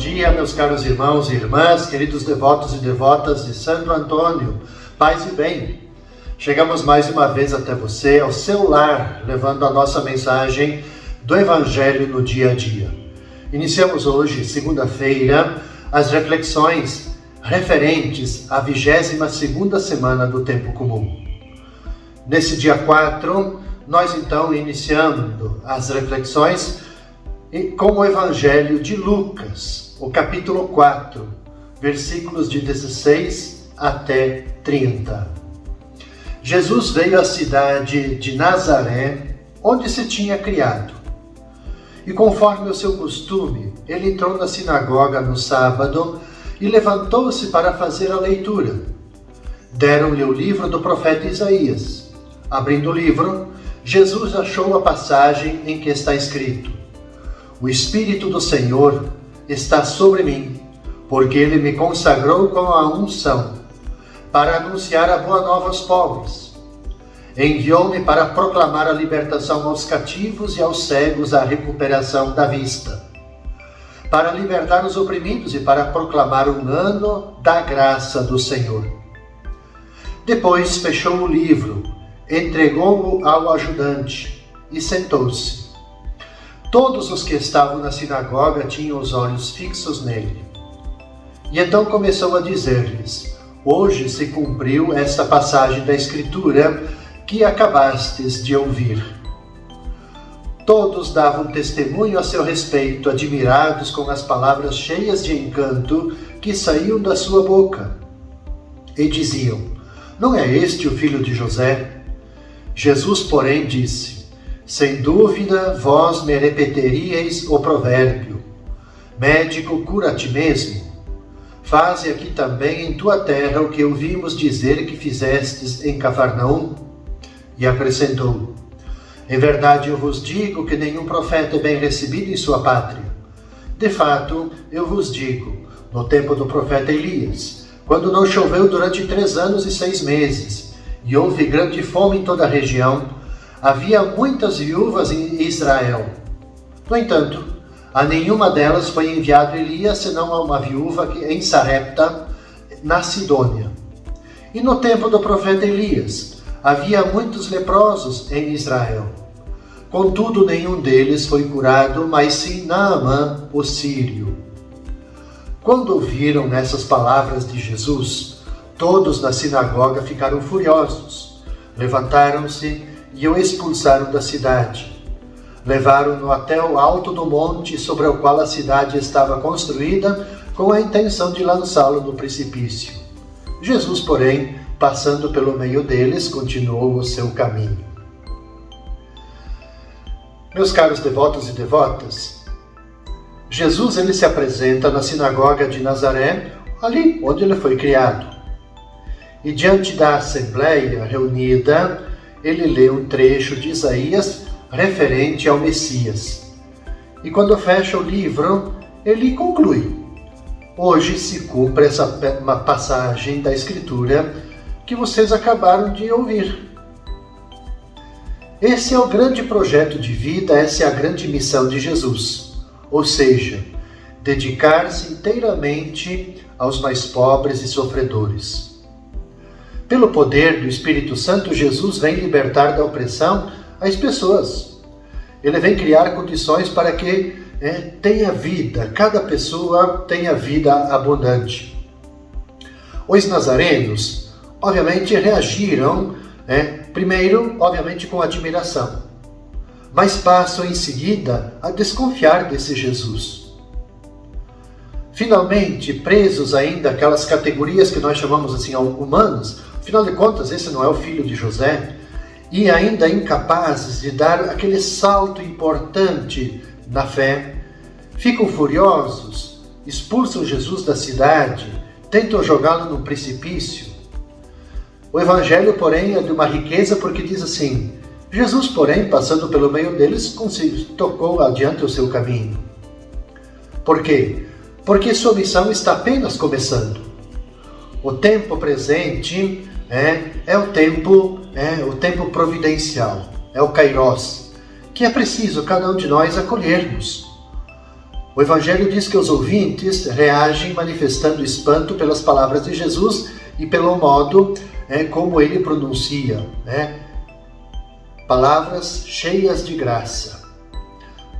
dia, meus caros irmãos e irmãs, queridos devotos e devotas de Santo Antônio, paz e bem. Chegamos mais uma vez até você, ao seu lar, levando a nossa mensagem do Evangelho no dia a dia. Iniciamos hoje, segunda-feira, as reflexões referentes à 22ª semana do Tempo Comum. Nesse dia 4, nós então iniciando as reflexões com o Evangelho de Lucas, o capítulo 4, versículos de 16 até 30. Jesus veio à cidade de Nazaré, onde se tinha criado. E conforme o seu costume, ele entrou na sinagoga no sábado e levantou-se para fazer a leitura. Deram-lhe o livro do profeta Isaías. Abrindo o livro, Jesus achou a passagem em que está escrito: O Espírito do Senhor está sobre mim, porque Ele me consagrou com a unção, para anunciar a boa nova aos pobres. Enviou-me para proclamar a libertação aos cativos e aos cegos a recuperação da vista, para libertar os oprimidos e para proclamar um ano da graça do Senhor. Depois fechou o livro, entregou-o ao ajudante e sentou-se. Todos os que estavam na sinagoga tinham os olhos fixos nele. E então começou a dizer-lhes: Hoje se cumpriu esta passagem da Escritura que acabastes de ouvir. Todos davam testemunho a seu respeito, admirados com as palavras cheias de encanto que saíam da sua boca. E diziam: Não é este o filho de José? Jesus, porém, disse: Sem dúvida, vós me repeteríeis o provérbio: Médico, cura a ti mesmo. Faze aqui também em tua terra o que ouvimos dizer que fizestes em Cafarnaum. E acrescentou: Em verdade eu vos digo que nenhum profeta é bem recebido em sua pátria. De fato, eu vos digo, no tempo do profeta Elias, quando não choveu durante 3 anos e 6 meses, e houve grande fome em toda a região, havia muitas viúvas em Israel. No entanto, a nenhuma delas foi enviado Elias, senão a uma viúva em Sarepta, na Sidônia. E no tempo do profeta Elias, havia muitos leprosos em Israel. Contudo, nenhum deles foi curado, mas sim Naamã, o sírio. Quando ouviram essas palavras de Jesus, todos na sinagoga ficaram furiosos. Levantaram-se e o expulsaram da cidade. Levaram-no até o alto do monte sobre o qual a cidade estava construída, com a intenção de lançá-lo no precipício. Jesus, porém, passando pelo meio deles, continuou o seu caminho. Meus caros devotos e devotas, Jesus ele se apresenta na sinagoga de Nazaré, ali onde ele foi criado. E diante da assembleia reunida, ele lê um trecho de Isaías referente ao Messias. E quando fecha o livro, ele conclui: Hoje se cumpre uma passagem da Escritura que vocês acabaram de ouvir. Esse é o grande projeto de vida, essa é a grande missão de Jesus. Ou seja, dedicar-se inteiramente aos mais pobres e sofredores. Pelo poder do Espírito Santo, Jesus vem libertar da opressão as pessoas. Ele vem criar condições para que tenha vida, cada pessoa tenha vida abundante. Os nazarenos, obviamente, reagiram, primeiro, obviamente, com admiração, mas passam em seguida a desconfiar desse Jesus. Finalmente, presos ainda aquelas categorias que nós chamamos assim humanos, afinal de contas, esse não é o filho de José, e ainda incapazes de dar aquele salto importante na fé, ficam furiosos, expulsam Jesus da cidade, tentam jogá-lo no precipício. O Evangelho, porém, é de uma riqueza porque diz assim: Jesus, porém, passando pelo meio deles, tocou adiante o seu caminho. Por quê? Porque sua missão está apenas começando. O tempo presente é o tempo providencial, é o Kairos, que é preciso cada um de nós acolhermos. O Evangelho diz que os ouvintes reagem manifestando espanto pelas palavras de Jesus e pelo modo como ele pronuncia, palavras cheias de graça.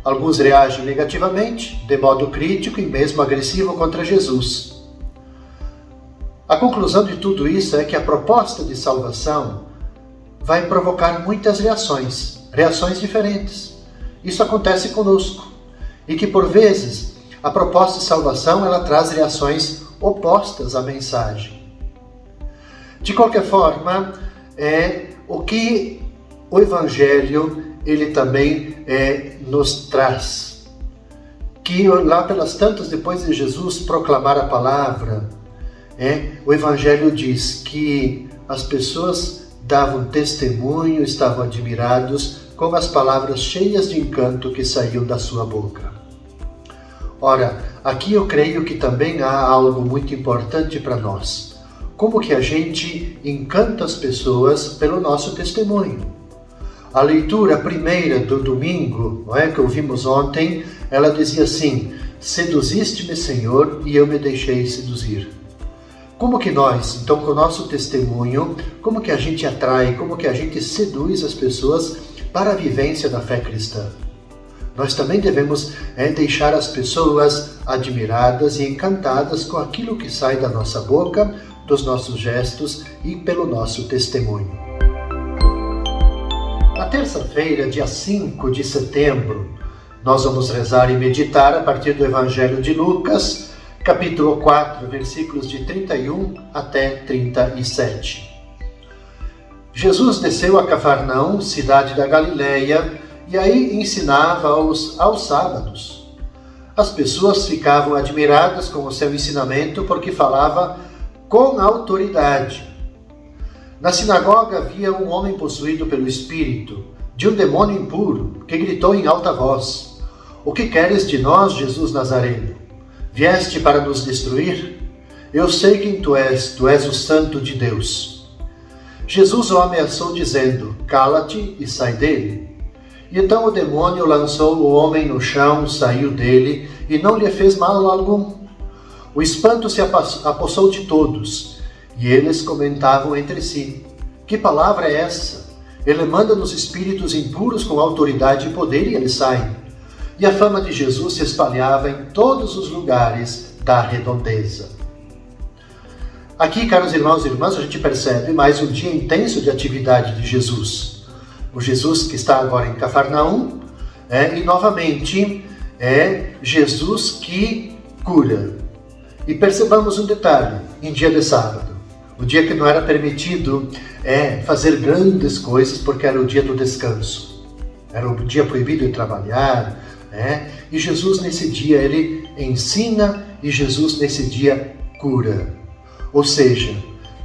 Alguns reagem negativamente, de modo crítico e mesmo agressivo contra Jesus. A conclusão de tudo isso é que a proposta de salvação vai provocar muitas reações diferentes. Isso acontece conosco. E que por vezes a proposta de salvação ela traz reações opostas à mensagem. De qualquer forma, o que o Evangelho ele também nos traz. Que lá pelas tantas, depois de Jesus proclamar a palavra, o Evangelho diz que as pessoas davam testemunho, estavam admirados com as palavras cheias de encanto que saíam da sua boca. Ora, aqui eu creio que também há algo muito importante para nós. Como que a gente encanta as pessoas pelo nosso testemunho? A leitura primeira do domingo, que ouvimos ontem, ela dizia assim: seduziste-me, Senhor, e eu me deixei seduzir. Como que nós, então, com o nosso testemunho, como que a gente atrai, como que a gente seduz as pessoas para a vivência da fé cristã? Nós também devemos deixar as pessoas admiradas e encantadas com aquilo que sai da nossa boca, dos nossos gestos e pelo nosso testemunho. Na terça-feira, dia 5 de setembro, nós vamos rezar e meditar a partir do Evangelho de Lucas, capítulo 4, versículos de 31 até 37. Jesus desceu a Cafarnaum, cidade da Galileia, e aí ensinava aos sábados. As pessoas ficavam admiradas com o seu ensinamento porque falava com autoridade. Na sinagoga havia um homem possuído pelo espírito de um demônio impuro que gritou em alta voz: O que queres de nós, Jesus Nazareno? Vieste para nos destruir? Eu sei quem tu és o Santo de Deus. Jesus o ameaçou dizendo: Cala-te e sai dele. E então o demônio lançou o homem no chão, saiu dele e não lhe fez mal algum. O espanto se apossou de todos e eles comentavam entre si: Que palavra é essa? Ele manda nos espíritos impuros com autoridade e poder e eles saem. E a fama de Jesus se espalhava em todos os lugares da redondeza. Aqui, caros irmãos e irmãs, a gente percebe mais um dia intenso de atividade de Jesus. O Jesus que está agora em Cafarnaum, e novamente é Jesus que cura. E percebamos um detalhe, em dia de sábado, o dia que não era permitido fazer grandes coisas porque era o dia do descanso. Era o dia proibido de trabalhar, e Jesus nesse dia ele ensina e Jesus nesse dia cura. Ou seja,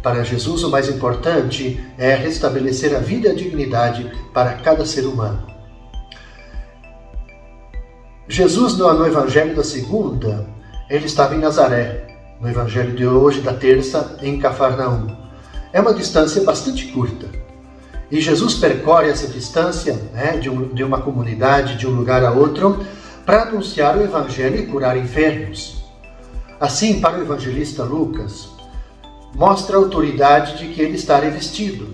para Jesus o mais importante é restabelecer a vida e a dignidade para cada ser humano. Jesus no Evangelho da segunda, ele estava em Nazaré. No Evangelho de hoje, da terça, em Cafarnaum. É uma distância bastante curta. E Jesus percorre essa distância de uma comunidade, de um lugar a outro, para anunciar o Evangelho e curar enfermos. Assim, para o evangelista Lucas, mostra a autoridade de que ele está revestido.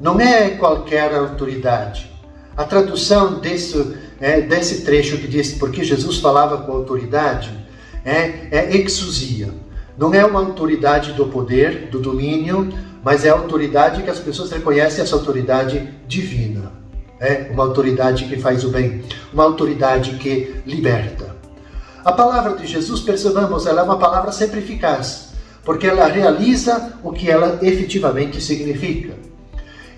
Não é qualquer autoridade. A tradução desse trecho que diz porque Jesus falava com autoridade é exousia. Não é uma autoridade do poder, do domínio, mas é a autoridade que as pessoas reconhecem, essa autoridade divina. É uma autoridade que faz o bem, uma autoridade que liberta. A palavra de Jesus, percebamos, ela é uma palavra sempre eficaz, porque ela realiza o que ela efetivamente significa.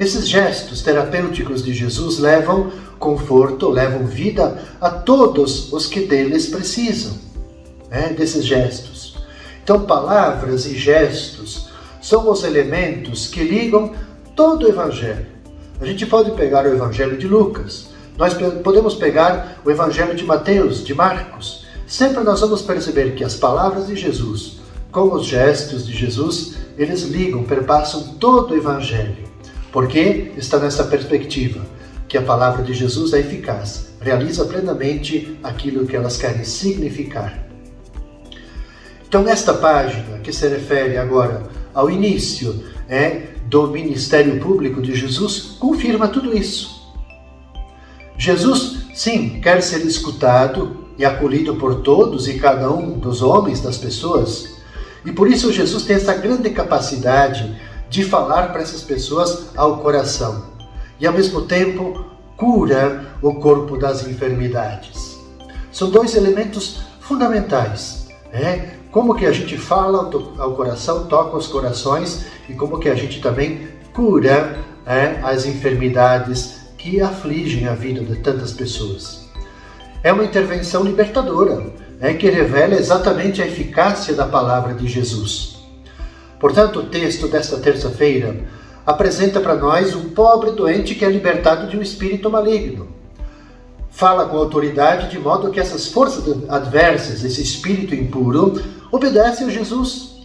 Esses gestos terapêuticos de Jesus levam conforto, levam vida a todos os que deles precisam, desses gestos. Então, palavras e gestos são os elementos que ligam todo o Evangelho. A gente pode pegar o Evangelho de Lucas, nós podemos pegar o Evangelho de Mateus, de Marcos. Sempre nós vamos perceber que as palavras de Jesus, com os gestos de Jesus, eles ligam, perpassam todo o Evangelho. Porque está nessa perspectiva. que a palavra de Jesus é eficaz, realiza plenamente aquilo que elas querem significar. Então, nesta página, que se refere agora ao início do ministério público de Jesus, confirma tudo isso. Jesus, sim, quer ser escutado e acolhido por todos e cada um dos homens, das pessoas, e por isso Jesus tem essa grande capacidade de falar para essas pessoas ao coração, e ao mesmo tempo cura o corpo das enfermidades. São dois elementos fundamentais, como que a gente fala ao coração, toca os corações, e como que a gente também cura as enfermidades que afligem a vida de tantas pessoas. É uma intervenção libertadora, que revela exatamente a eficácia da palavra de Jesus. Portanto, o texto desta terça-feira apresenta para nós um pobre doente que é libertado de um espírito maligno. Fala com autoridade de modo que essas forças adversas, esse espírito impuro, obedecem a Jesus.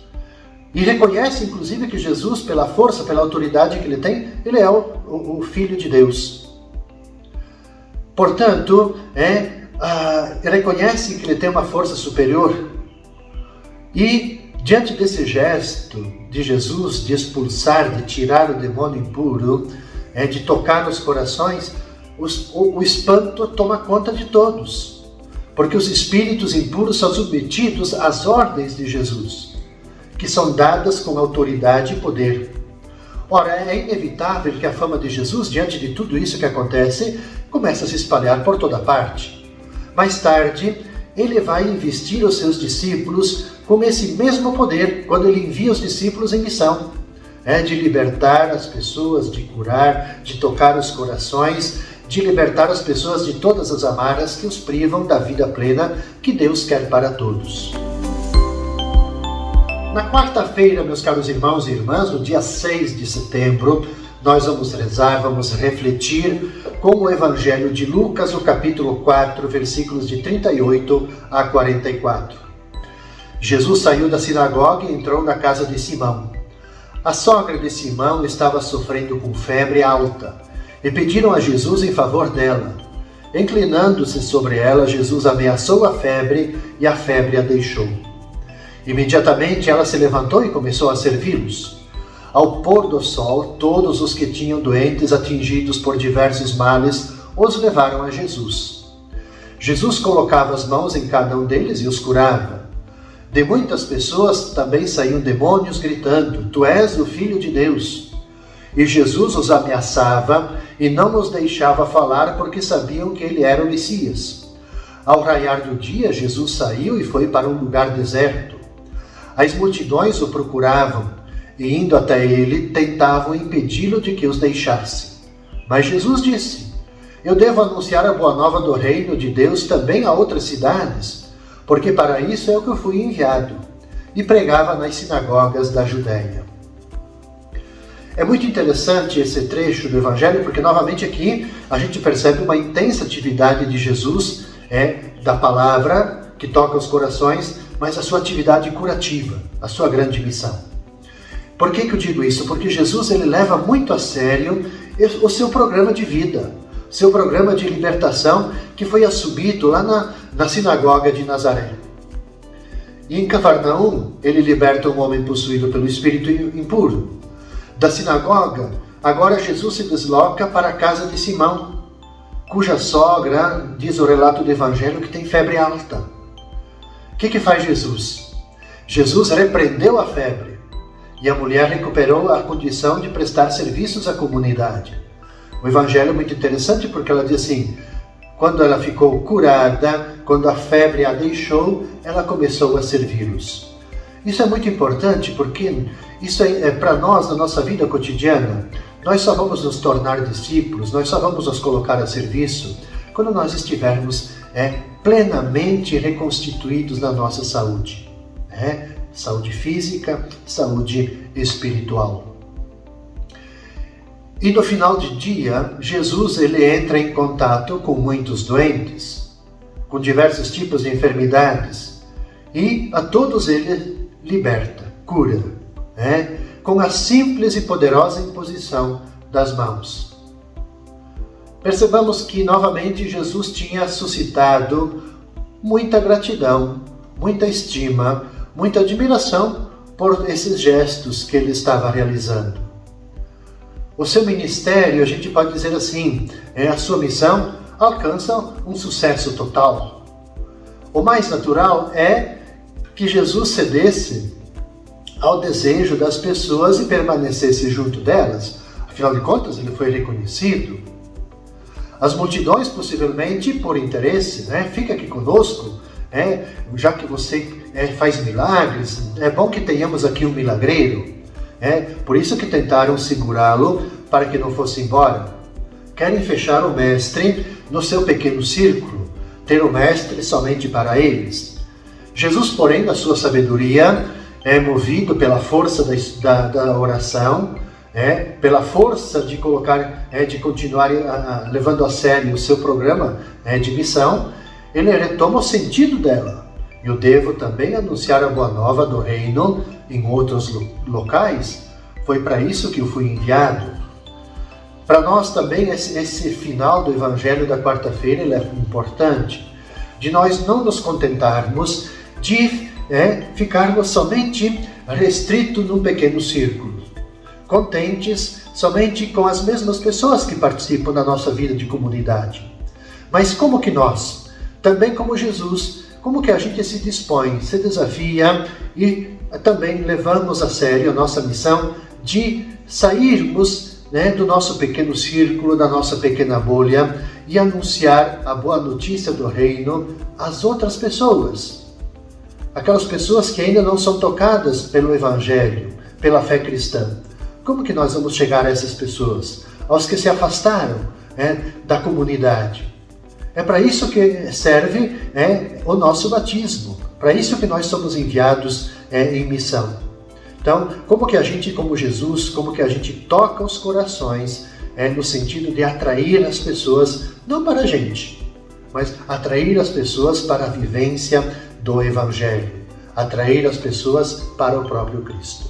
E reconhece, inclusive, que Jesus, pela força, pela autoridade que ele tem, ele é o Filho de Deus. Portanto, reconhece que ele tem uma força superior. E, diante desse gesto de Jesus, de expulsar, de tirar o demônio impuro, de tocar nos corações, o espanto toma conta de todos, porque os espíritos impuros são submetidos às ordens de Jesus, que são dadas com autoridade e poder. Ora, é inevitável que a fama de Jesus, diante de tudo isso que acontece, comece a se espalhar por toda parte. Mais tarde, ele vai investir os seus discípulos com esse mesmo poder, quando ele envia os discípulos em missão, de libertar as pessoas, de curar, de tocar os corações, de libertar as pessoas de todas as amarras que os privam da vida plena que Deus quer para todos. Na quarta-feira, meus caros irmãos e irmãs, no dia 6 de setembro, nós vamos rezar, vamos refletir com o Evangelho de Lucas, no capítulo 4, versículos de 38 a 44. Jesus saiu da sinagoga e entrou na casa de Simão. A sogra de Simão estava sofrendo com febre alta e pediram a Jesus em favor dela. Inclinando-se sobre ela, Jesus ameaçou a febre e a febre a deixou. Imediatamente ela se levantou e começou a servi-los. Ao pôr do sol, todos os que tinham doentes atingidos por diversos males os levaram a Jesus. Jesus colocava as mãos em cada um deles e os curava. De muitas pessoas também saíam demônios gritando: "Tu és o Filho de Deus." E Jesus os ameaçava e não os deixava falar porque sabiam que ele era o Messias. Ao raiar do dia, Jesus saiu e foi para um lugar deserto. As multidões o procuravam e, indo até ele, tentavam impedi-lo de que os deixasse. Mas Jesus disse: "Eu devo anunciar a boa nova do reino de Deus também a outras cidades, porque para isso é o que eu fui enviado." E pregava nas sinagogas da Judéia. É muito interessante esse trecho do Evangelho, porque novamente aqui a gente percebe uma intensa atividade de Jesus, da palavra que toca os corações, mas a sua atividade curativa, a sua grande missão. Por que eu digo isso? Porque Jesus ele leva muito a sério o seu programa de vida, seu programa de libertação que foi assumido lá na sinagoga de Nazaré. E em Cafarnaum, ele liberta um homem possuído pelo espírito impuro. Da sinagoga, agora Jesus se desloca para a casa de Simão, cuja sogra, diz o relato do Evangelho, que tem febre alta. O que faz Jesus? Jesus repreendeu a febre e a mulher recuperou a condição de prestar serviços à comunidade. O Evangelho é muito interessante porque ela diz assim: quando ela ficou curada, quando a febre a deixou, ela começou a servi-los. Isso é muito importante porque isso é para nós, na nossa vida cotidiana. Nós só vamos nos tornar discípulos, nós só vamos nos colocar a serviço quando nós estivermos plenamente reconstituídos na nossa saúde. Saúde física, saúde espiritual. E no final do dia, Jesus ele entra em contato com muitos doentes, com diversos tipos de enfermidades, e a todos ele liberta, cura, com a simples e poderosa imposição das mãos. percebamos que novamente Jesus tinha suscitado muita gratidão, muita estima, muita admiração por esses gestos que ele estava realizando. O seu ministério, a gente pode dizer assim, a sua missão alcança um sucesso total. O mais natural é que Jesus cedesse ao desejo das pessoas e permanecesse junto delas. Afinal de contas, ele foi reconhecido. As multidões, possivelmente por interesse, fica aqui conosco, já que você faz milagres, é bom que tenhamos aqui um milagreiro. Por isso que tentaram segurá-lo para que não fosse embora. Querem fechar o mestre no seu pequeno círculo, ter o mestre somente para eles. Jesus, porém, na sua sabedoria, movido pela força da oração, pela força de continuar levando a sério o seu programa de missão, ele retoma o sentido dela. Eu devo também anunciar a boa nova do reino em outros locais. Foi para isso que eu fui enviado. Para nós também esse final do Evangelho da quarta-feira ele é importante, de nós não nos contentarmos de ficarmos somente restritos num pequeno círculo, contentes somente com as mesmas pessoas que participam da nossa vida de comunidade. Mas como que nós, também como Jesus, como que a gente se dispõe, se desafia e também levamos a sério a nossa missão de sairmos do nosso pequeno círculo, da nossa pequena bolha e anunciar a boa notícia do reino às outras pessoas. Aquelas pessoas que ainda não são tocadas pelo Evangelho, pela fé cristã. Como que nós vamos chegar a essas pessoas? Aos que se afastaram da comunidade. É para isso que serve o nosso batismo. Para isso que nós somos enviados em missão. Então, como que a gente, como Jesus, como que a gente toca os corações no sentido de atrair as pessoas, não para a gente, mas atrair as pessoas para a vivência do Evangelho, atrair as pessoas para o próprio Cristo.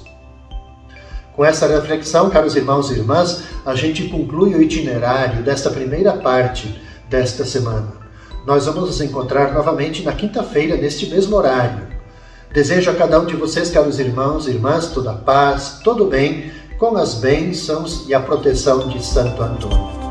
Com essa reflexão, caros irmãos e irmãs, a gente conclui o itinerário desta primeira parte desta semana. Nós vamos nos encontrar novamente na quinta-feira, neste mesmo horário. Desejo a cada um de vocês, caros irmãos e irmãs, toda a paz, todo o bem, com as bênçãos e a proteção de Santo Antônio.